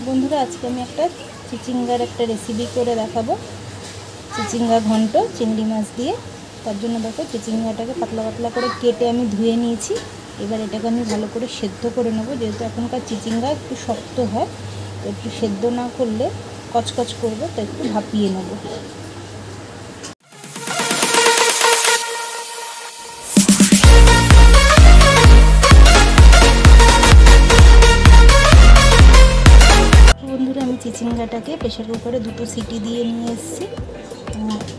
বন্ধুরা আজকে আমি একটা চিচিঙ্গার একটা রেসিপি করে দেখাবো। চিচিঙ্গা ঘন্ট চিংড়ি মাছ দিয়ে। তার জন্য দেখো চিচিঙ্গাটাকে পাতলা পাতলা করে কেটে আমি ধুয়ে নিয়েছি। এবার এটাকে আমি ভালো করে সেদ্ধ করে নেব, যেহেতু এখনকার চিচিঙ্গা একটু শক্ত হয়, তো একটু সেদ্ধ না করলে কচকচ করবে, তো একটু ভাপিয়ে নেব। বন্ধুরা আমি চিচিঙ্গাটাকে প্রেশার কুকারে 2টো সিটি দিয়ে নিয়ে এসেছি।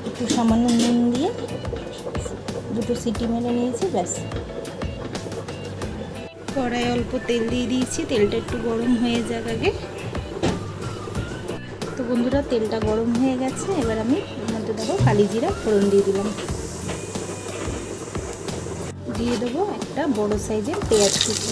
একটু সামান্য নুন দিয়ে 2টো সিটি মেরে নিয়েছি, ব্যাস। কড়াই অল্প তেল দিয়ে দিয়েছি, তেলটা একটু গরম হয়ে যাক আগে। তো বন্ধুরা তেলটা গরম হয়ে গেছে, এবার আমি এর মধ্যে দেখো কালি জিরা ফোড়ন দিয়ে দিলাম। দিয়ে দেবো একটা বড় সাইজের পেঁয়াজ কুচি।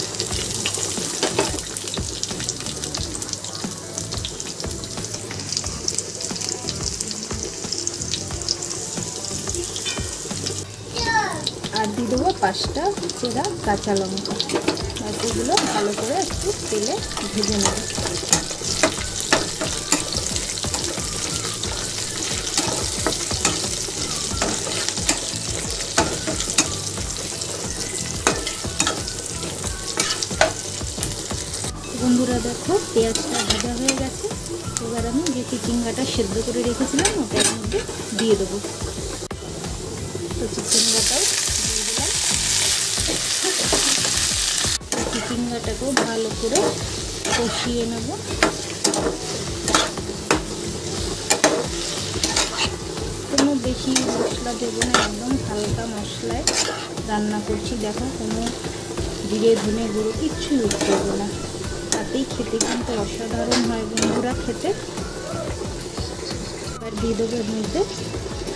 আর দিয়ে দেবো 5টা চেরা কাঁচা লঙ্কা। এগুলো ভালো করে একটু তেলে ভেজে নেব। বন্ধুরা দেখো পেঁয়াজটা ভাজা হয়ে গেছে। এবার আমি যে চিচিঙ্গাটা সেদ্ধ করে রেখেছিলাম ওটা এর মধ্যে দিয়ে দেবো। তো চিচিঙ্গাটাও দিয়ে দিলাম। চিচিঙ্গাটাকেও ভালো করে কষিয়ে নেব। কোনো বেশি মশলা দেবো না, একদম হালকা মশলায় রান্না করছি। দেখো কোনো জিরে ধনে গুঁড়ো কিচ্ছু ইউজ করবো না, তাতেই খেতে কিন্তু অসাধারণ হয় বন্ধুরা খেতে। এবার দিয়ে দেবো এর মধ্যে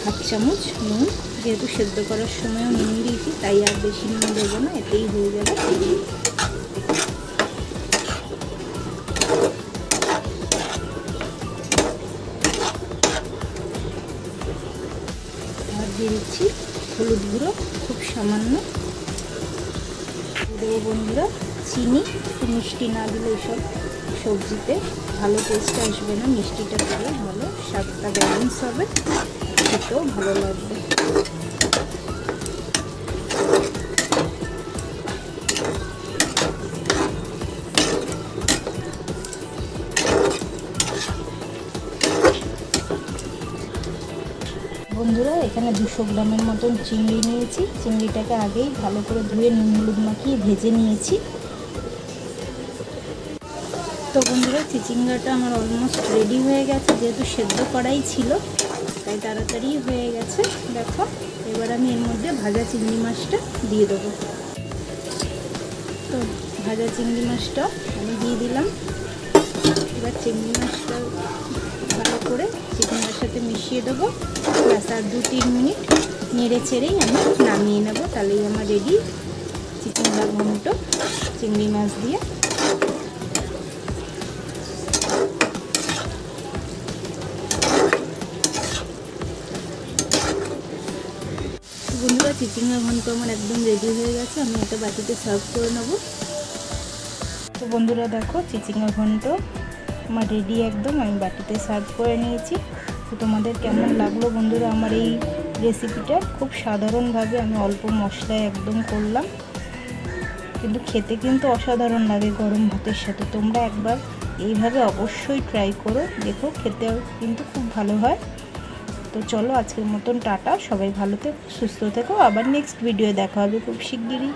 1/2 চামচ নুন। যেহেতু সেদ্ধ করার সময়ও নুন দিয়েছি, তাই আর বেশি নুন দেবো না, এতেই হয়ে যাবে। আর দিয়ে দিচ্ছি হলুদ গুঁড়ো খুব সামান্য। দেবো বন্ধুরা চিনি। একটু মিষ্টি না দিলে এইসব সবজিতে ভালো টেস্ট আসবে না, মিষ্টিটা দিলে ভালো স্বাদটা ব্যালেন্স হবে, খেতেও ভালো লাগবে। বন্ধুরা এখানে 200 গ্রামের মতন চিংড়ি নিয়েছি। চিংড়িটাকে আগেই ভালো করে ধুয়ে নুন হলুদ মাখিয়ে ভেজে নিয়েছি। তো বন্ধুরা চিচিঙ্গাটা আমার অলমোস্ট রেডি হয়ে গেছে, যেহেতু সেদ্ধ করাই ছিল তাই তাড়াতাড়ি হয়ে গেছে। দেখো এবার আমি এর মধ্যে ভাজা চিংড়ি মাছটা দিয়ে দেবো। তো ভাজা চিংড়ি মাছটা আমি দিয়ে দিলাম। এবার চিংড়ি মাছটা ভালো করে চিকেনের সাথে মিশিয়ে দেবো, ব্যাস। আর 2-3 মিনিট নেড়ে চেড়েই আমি নামিয়ে নেব, তাহলেই আমার রেডি চিচিঙ্গা ঘন্ট চিংড়ি মাছ দিয়ে। বন্ধুরা চিচিঙ্গা ঘন্ট আমার একদম রেডি হয়ে গেছে, আমি এটা বাটিতে সার্ভ করে নেব। তো বন্ধুরা দেখো চিচিঙ্গা ঘন্ট আমার রেডি একদম, আমি বাটিতে সার্ভ করে নিয়েছি। তো তোমাদের কেমন লাগলো বন্ধুরা আমার এই রেসিপিটা? খুব সাধারণভাবে আমি অল্প মশলায় একদম করলাম, কিন্তু খেতে কিন্তু অসাধারণ লাগে গরম ভাতের সাথে। তোমরা একবার এইভাবে অবশ্যই ট্রাই করো, দেখো খেতেও কিন্তু খুব ভালো হয়। তো চলো আজকের মতন টাটা, সবাই ভালো থেকো সুস্থ থেকো, আবার নেক্সট ভিডিও দেখা হবে খুব শিগগিরই।